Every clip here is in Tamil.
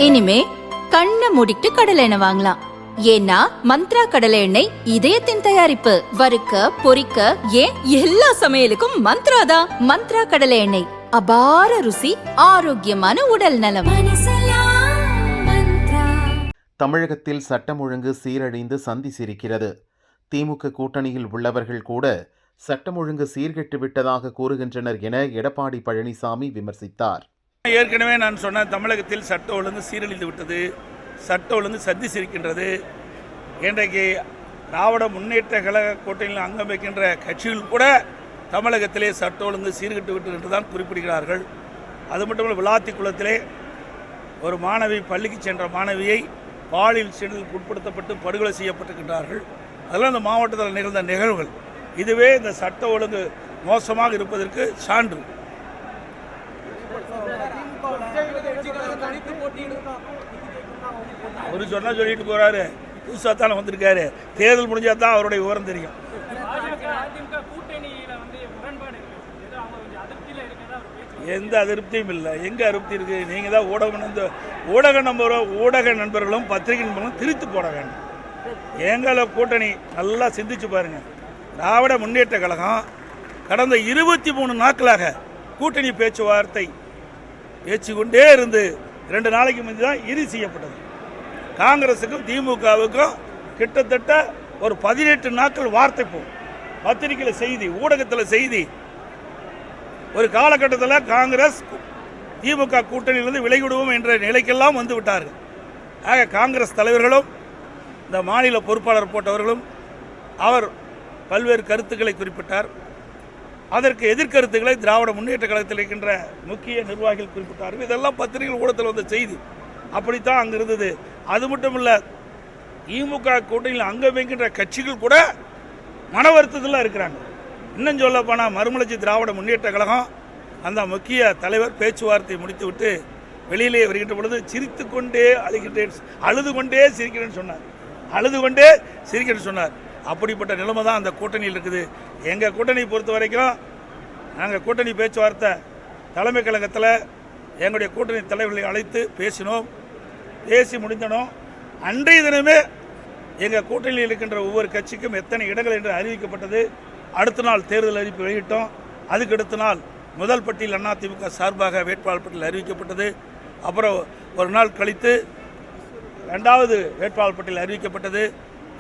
இனிமே கண்ணை மூடிட்டு கடலை எண்ணெய் வாங்கலாம். ஏன்னா மந்த்ரா கடலை எண்ணெய் இதயத்தின் தயாரிப்பு. வறுக்க பொரிக்க ஏன் எல்லா சமையலுக்கும் மந்த்ரா தான். மந்த்ரா கடலை எண்ணெய், அபார ருசி, ஆரோக்கியமான உடல் நலம். தமிழகத்தில் சட்டம் ஒழுங்கு சீரழிந்து சந்தி சிரிக்கிறது. திமுக கூட்டணியில் உள்ளவர்கள் கூட சட்டம் ஒழுங்கு சீர்கெட்டு விட்டதாக கூறுகின்றனர் என எடப்பாடி பழனிசாமி விமர்சித்தார். ஏற்கனவே நான் சொன்ன தமிழகத்தில் சட்ட ஒழுங்கு சீரழிந்து விட்டது, சட்ட ஒழுங்கு சந்தி சிரிக்கின்றது. இன்றைக்கு திராவிட முன்னேற்ற கழக கூட்டணியில் அங்கம் வைக்கின்ற கட்சிகள் கூட தமிழகத்திலே சட்ட ஒழுங்கு சீர்கெட்டு விட்டது என்று தான் குறிப்பிடுகிறார்கள். அது மட்டுமல்ல, விளாத்தி குளத்திலே ஒரு மாணவி, பள்ளிக்கு சென்ற மாணவியை பாலியல் சீண்டலுக்கு உட்படுத்தப்பட்டு படுகொலை செய்யப்பட்டிருக்கின்றார்கள். அதெல்லாம் இந்த மாவட்டத்தில் நிகழ்ந்த நிகழ்வுகள். இதுவே இந்த சட்ட ஒழுங்கு மோசமாக இருப்பதற்கு சான்று. ஒரு சொன்னா சொல்லிட்டு போறாரு, புதுசாக தானே வந்திருக்காரு, தேர்தல் முடிஞ்சா தான் அவருடைய விவரம் தெரியும். எந்த அதிருப்தியும் இல்லை. எங்கே அதிருப்தி இருக்குது? நீங்கள் தான் ஊடக நண்பர்களும் பத்திரிகை நண்பர்களும் திரித்து போட வேண்டும். எங்களை கூட்டணி நல்லா சிந்திச்சு பாருங்கள். திராவிட முன்னேற்ற கழகம் கடந்த 23 நாட்களாக கூட்டணி பேச்சுவார்த்தை பேச்சுக்கொண்டே இருந்து 2 நாளைக்கு முந்தி தான் இறுதி செய்யப்பட்டது. காங்கிரஸுக்கும் திமுகவுக்கும் கிட்டத்தட்ட ஒரு 18 நாட்கள் வார்த்தை போகும். பத்திரிகையில் செய்தி, ஊடகத்தில் செய்தி. ஒரு காலகட்டத்தில் காங்கிரஸ் திமுக கூட்டணியிலிருந்து விலகிவிடுவோம் என்ற நிலைக்கெல்லாம் வந்து விட்டார்கள். ஆக காங்கிரஸ் தலைவர்களும் இந்த மாநில பொறுப்பாளர் போட்டவர்களும் அவர் பல்வேறு கருத்துக்களை குறிப்பிட்டார். அதற்கு எதிர்கருத்துக்களை திராவிட முன்னேற்ற கழகத்தில் இருக்கின்ற முக்கிய நிர்வாகிகள் குறிப்பிட்டார்கள். இதெல்லாம் பத்திரிகை ஊடகத்தில் வந்த செய்தி. அப்படித்தான் அங்கே இருந்தது. அது மட்டும் இல்லை, திமுக கூட்டணியில் அங்கம் வைக்கின்ற கட்சிகள் கூட மன வருத்தத்தில் இருக்கிறாங்க. இன்னும் சொல்ல போனால், மறுமலர்ச்சி திராவிட முன்னேற்ற கழகம் அந்த முக்கிய தலைவர் பேச்சுவார்த்தை முடித்துவிட்டு வெளியிலே வருகின்ற பொழுது சிரித்து கொண்டே அழுது கொண்டே சிரிக்கிறேன்னு சொன்னார். அழுது கொண்டே சிரிக்கிறேன்னு சொன்னார். அப்படிப்பட்ட நிலைமை தான் அந்த கூட்டணியில் இருக்குது. எங்கள் கூட்டணியை பொறுத்த வரைக்கும் நாங்கள் கூட்டணி பேச்சுவார்த்தை தலைமை கழகத்தில் எங்களுடைய கூட்டணி தலைவர்களை அழைத்து பேசினோம். பேசி முடிந்தனோம். அன்றைய தினமே எங்கள் கூட்டணியில் இருக்கின்ற ஒவ்வொரு கட்சிக்கும் எத்தனை இடங்கள் என்று அறிவிக்கப்பட்டது. அடுத்த நாள் தேர்தல் அறிவிப்பு வெளியிட்டோம். அதுக்கு அடுத்த நாள் முதல் பட்டியல் அதிமுக சார்பாக வேட்பாளர் பட்டியல் அறிவிக்கப்பட்டது. அப்புறம் ஒரு நாள் கழித்து 2வது வேட்பாளர் பட்டியல் அறிவிக்கப்பட்டது.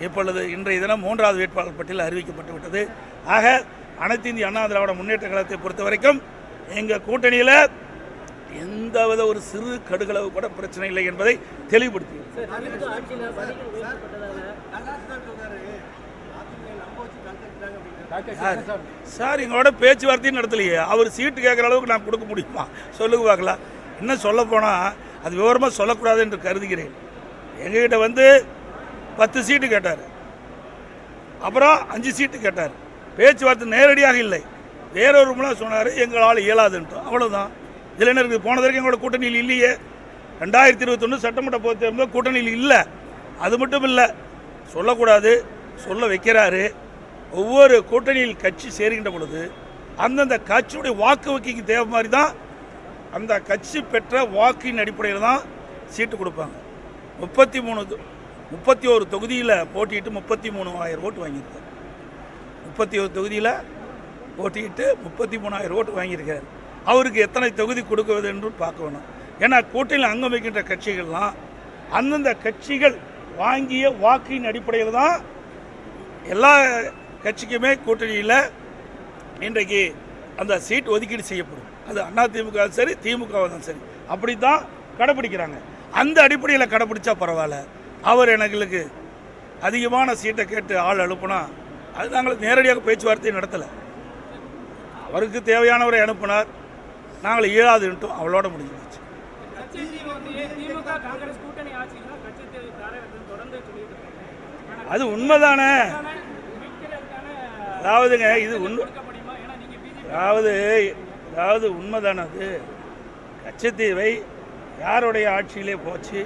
இப்பொழுது இன்றைய தினம் 3வது வேட்பாளர் பட்டியல் அறிவிக்கப்பட்டு விட்டது. ஆக அனைத்து இந்திய அண்ணா திராவிட முன்னேற்ற கழகத்தை பொறுத்த வரைக்கும் எங்கள் கூட்டணியில் எந்தவித ஒரு சிறு கடுகளவு கூட பிரச்சனை இல்லை என்பதை தெளிவுபடுத்தி சார் எங்களோட பேச்சுவார்த்தையும் நடத்தலையே. அவர் சீட்டு கேட்குற அளவுக்கு நான் கொடுக்க முடியுமா? சொல்லுங்க பார்க்கலாம். இன்னும் சொல்ல போனால் அது விவரமாக சொல்லக்கூடாது என்று கருதுகிறேன். எங்ககிட்ட வந்து 10 சீட்டு கேட்டார், அப்புறம் 5 சீட்டு கேட்டார். பேச்சுவார்த்தை நேரடியாக இல்லை, வேறொரு மூலம் சொன்னார் எங்களால் இயலாதுன்ட்டு. அவ்வளோதான். இதில் என்ன இருக்குது? போன வரைக்கும் எங்களோட கூட்டணியில் இல்லையே. 2021 சட்டமன்ற பொதுத் தேர்தல் கூட்டணியில் இல்லை. அது மட்டும் இல்லை, சொல்லக்கூடாது, சொல்ல வைக்கிறாரு. ஒவ்வொரு கூட்டணியில் கட்சி சேர்கின்ற பொழுது அந்தந்த கட்சியுடைய வாக்கு வங்கிக்கு தேவை மாதிரி தான் அந்த கட்சி பெற்ற வாக்கின் அடிப்படையில் தான் சீட்டு கொடுப்பாங்க. 31 தொகுதியில் போட்டியிட்டு 33,000 ஓட்டு வாங்கியிருக்கார். 31 தொகுதியில் போட்டியிட்டு 33,000 ஓட்டு வாங்கியிருக்கார். அவருக்கு எத்தனை தொகுதி கொடுக்குவது என்று பார்க்க வேணும். ஏன்னா கூட்டணியில் அங்கம் வைக்கின்ற கட்சிகள்லாம் அந்தந்த கட்சிகள் வாங்கிய வாக்கின் அடிப்படையில் தான் எல்லா கட்சிக்குமே கூட்டணியில் இன்றைக்கு அந்த சீட் ஒதுக்கீடு செய்யப்படும். அது அதிமுக சரி, திமுக தான் சரி, அப்படி தான் கடைப்பிடிக்கிறாங்க. அந்த அடிப்படையில் கடைப்பிடிச்சா பரவாயில்ல. அவர் எங்களுக்கு அதிகமான சீட்டை கேட்டு ஆள் அனுப்புனா அது நாங்கள் நேரடியாக பேச்சுவார்த்தையை நடத்தலை. அவருக்கு தேவையானவரை அனுப்பினார், நாங்கள் இயலாதுன்ட்டோம், அவளோட முடிஞ்சிருச்சு. அது உண்மைதானே? அதாவதுங்க, இது அதாவது உண்மைதானே. அது கச்சத்தீவை யாருடைய ஆட்சியிலே போச்சு?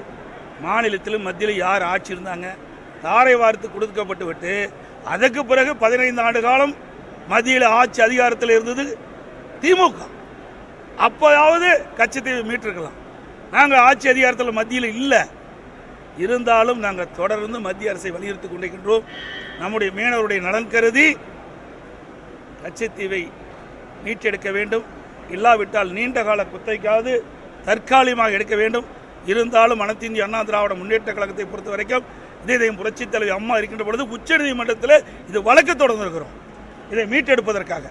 மாநிலத்திலும் மத்தியிலும் யார் ஆட்சி இருந்தாங்க? தாரை வார்த்து கொடுக்கப்பட்டு விட்டு அதுக்கு பிறகு 15 ஆண்டு காலம் மத்தியில் ஆட்சி அதிகாரத்தில் இருந்தது திமுக. அப்போதாவது கச்சத்தீவை மீட்டிருக்கலாம். நாங்கள் ஆட்சி அதிகாரத்தில் மத்தியில் இல்லை, இருந்தாலும் நாங்கள் தொடர்ந்து மத்திய அரசை வலியுறுத்தி கொண்டிருக்கின்றோம். நம்முடைய மீனவருடைய நலன் கருதி கச்சத்தீவை மீட்டெடுக்க வேண்டும். இல்லாவிட்டால் நீண்ட கால குத்தகைக்காவது தற்காலிகமாக எடுக்க வேண்டும். இருந்தாலும் அனைத்து இந்திய அண்ணா திராவிட முன்னேற்ற கழகத்தை பொறுத்த வரைக்கும் இதயம் புரட்சித் தலைவி அம்மா இருக்கின்ற பொழுது உச்சநீதிமன்றத்தில் இது வழக்கு தொடர்ந்து இருக்கிறோம், இதை மீட்டெடுப்பதற்காக.